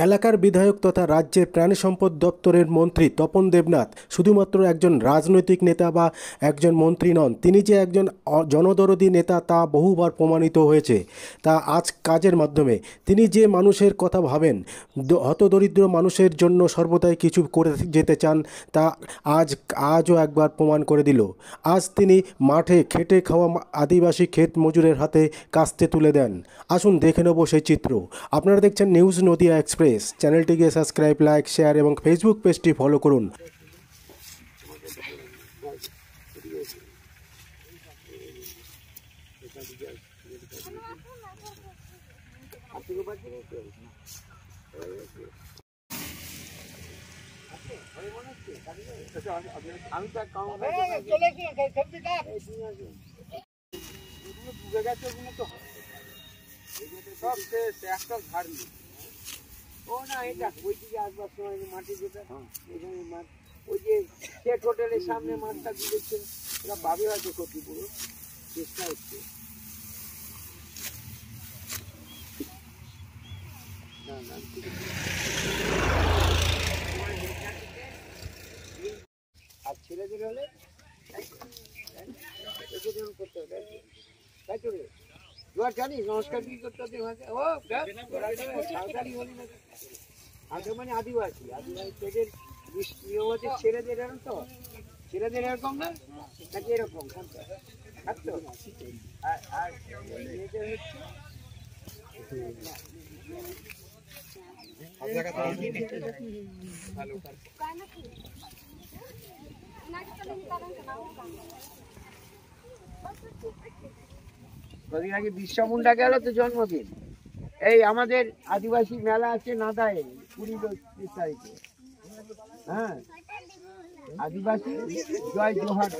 এলাকার বিধায়ক তথা রাজ্যের প্রাণী সম্পদ দপ্তরের মন্ত্রী তপন দেবনাথ শুধুমাত্র একজন রাজনৈতিক নেতা বা একজন মন্ত্রী নন, তিনি যে একজন জনদরদী নেতা তা বহুবার প্রমাণিত হয়েছে। তা আজ কাজের মাধ্যমে তিনি যে মানুষের কথা ভাবেন, হতদরিদ্র মানুষের জন্য সর্বদাই কিছু করে যেতে চান, তা আজও একবার প্রমাণ করে দিল। আজ তিনি মাঠে খেটে খাওয়া আদিবাসী ক্ষেত মজুরের হাতে কাস্তে তুলে দেন। আসুন দেখে নেব সেই চিত্র। আপনারা দেখছেন নিউজ নদিয়া এক্সপ্রেস। চ্যানেলটিকে সাবস্ক্রাইব, লাইক, শেয়ার এবং ফেসবুক পেজটি ফলো করুন। ও না এটা ওই দিকে আসবার সময় মাটি যেটা এখানে মাঠ ওই যে শেখ হোটেলের সামনে মাঠটা দিয়েছে, ওরা পাবে হয়তো ক্ষতি পুরো চেষ্টা হচ্ছে। না না আর ছেলেদের হলে করতে হবে, তাই তো রে জানিস নমস্কার কি করতে হবে। ও সাঁওতালি বলি না, আগে মানে আদিবাসী আদিবাসীদের নিয়ম হচ্ছে ছেলেদের এরকম, তো ছেলেদের এরকম না নাকি এরকম থাকতো। আর মেয়েদের কদিন আগে বিশ্ব মুন্ডা গেল তো জন্মদিন। এই আমাদের আদিবাসী মেলা আছে নাদায় 20 তারিখে। হ্যাঁ, আদিবাসী জয় জোহার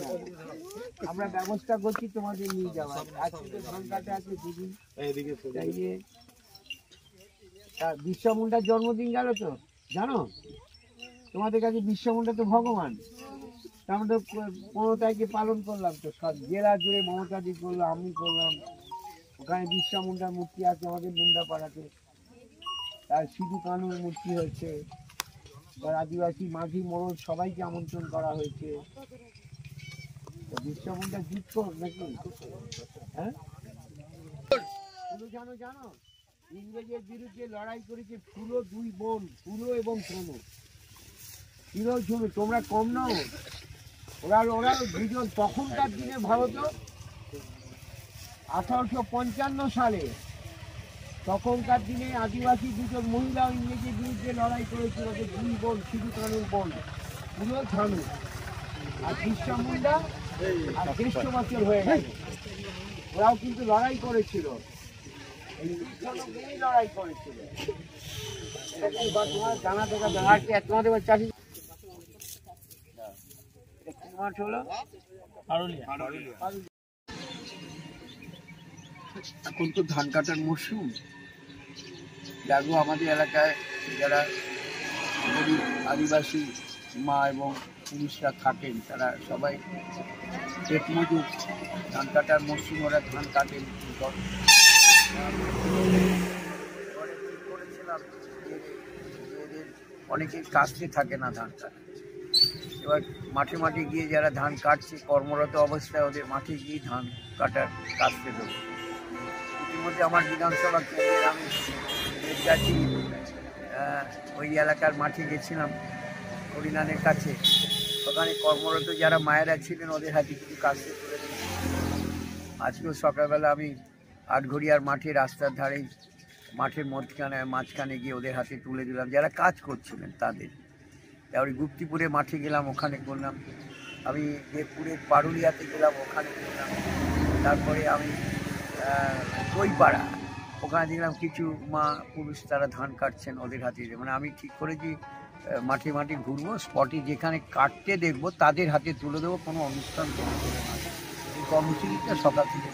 আমরা ব্যবস্থা করছি তোমাদের নিয়ে যাওয়ার। আজকে ধান কাটে আছে দুদিন, বিশ্ব মুন্ডার জন্মদিন গেল তো জানো। তোমাদের কাছে বিশ্ব মুন্ডা তো ভগবান, আমরা তো 15 তারিখে পালন করলাম। তো সব জেলা জুড়ে মমতাদি করলো, আমি করলাম। ওখানে বিশ্বা মুন্ডার মূর্তি আছে আমাদের মুন্ডা পাড়াতে, তার সিধু কানুর মূর্তি হয়েছে, আদিবাসী মাঝি মোড়ল সবাইকে আমন্ত্রণ করা হয়েছে। বিশ্বা মুন্ডা জিততো নাকি? হ্যাঁ, জানো জানো ইংরেজের বিরুদ্ধে লড়াই করেছে ফুলো 2 বোন, ফুলো এবং সোনু। শুনো তোমরা কম নাও, ওরা দুজন তখনকার দিনে ভারত 1855 সালে তখনকার দিনে আদিবাসী দুজন মহিলা ইংরেজের বিরুদ্ধে লড়াই করেছিল। 2 বোন, সিধু কানুর বোন, পুরো ছানু আর বিশ্বা মুন্ডা। আর 150 বছর হয়ে গেছে, ওরাও কিন্তু লড়াই করেছিল, লড়াই করেছিল। জানা দেখা তোমাদের চাষি এখন তো ধান কাটার মরশুম। দেখো আমাদের এলাকায় যারা গরিব আদিবাসী মা এবং পুরুষরা থাকেন তারা সবাই পেট মজুর। ধান কাটার মরশুম, ওরা ধান কাটেন। করেছিলাম এদের অনেকেই কাটতে থাকে না ধান কাটা। এবার মাঠে মাঠে গিয়ে যারা ধান কাটছে কর্মরত অবস্থায় ওদের মাঠে গিয়ে ধান কাটার কাটতে দেবো। ইতিমধ্যে আমার বিধানসভা কেন্দ্রে আমি দেবগাছি ওই এলাকার মাঠে গেছিলাম হরিনানের কাছে। ওখানে কর্মরত যারা মায়েরা ছিলেন ওদের হাতে কিছু কাটতে তুলে দিয়েছি। আজকেও সকালবেলা আমি আটঘরিয়ার মাঠে রাস্তার ধারেই মাঠের মাঝখানে গিয়ে ওদের হাতে তুলে দিলাম যারা কাজ করছিলেন তাদের। তারপরে গুপ্তিপুরে মাঠে গেলাম, ওখানে করলাম। আমি দেবপুরের পারুলিয়াতে গেলাম, ওখানে করলাম। তারপরে আমি দইপাড়া, ওখানে দেখলাম কিছু মা পুরুষ তারা ধান কাটছেন, ওদের হাতে। মানে আমি ঠিক করেছি মাঠে মাঠে ঘুরবো, স্পটে যেখানে কাটতে দেখবো তাদের হাতে তুলে দেবো, কোনো অনুষ্ঠান করে না। এই কর্মসূচিটা সকাল থেকে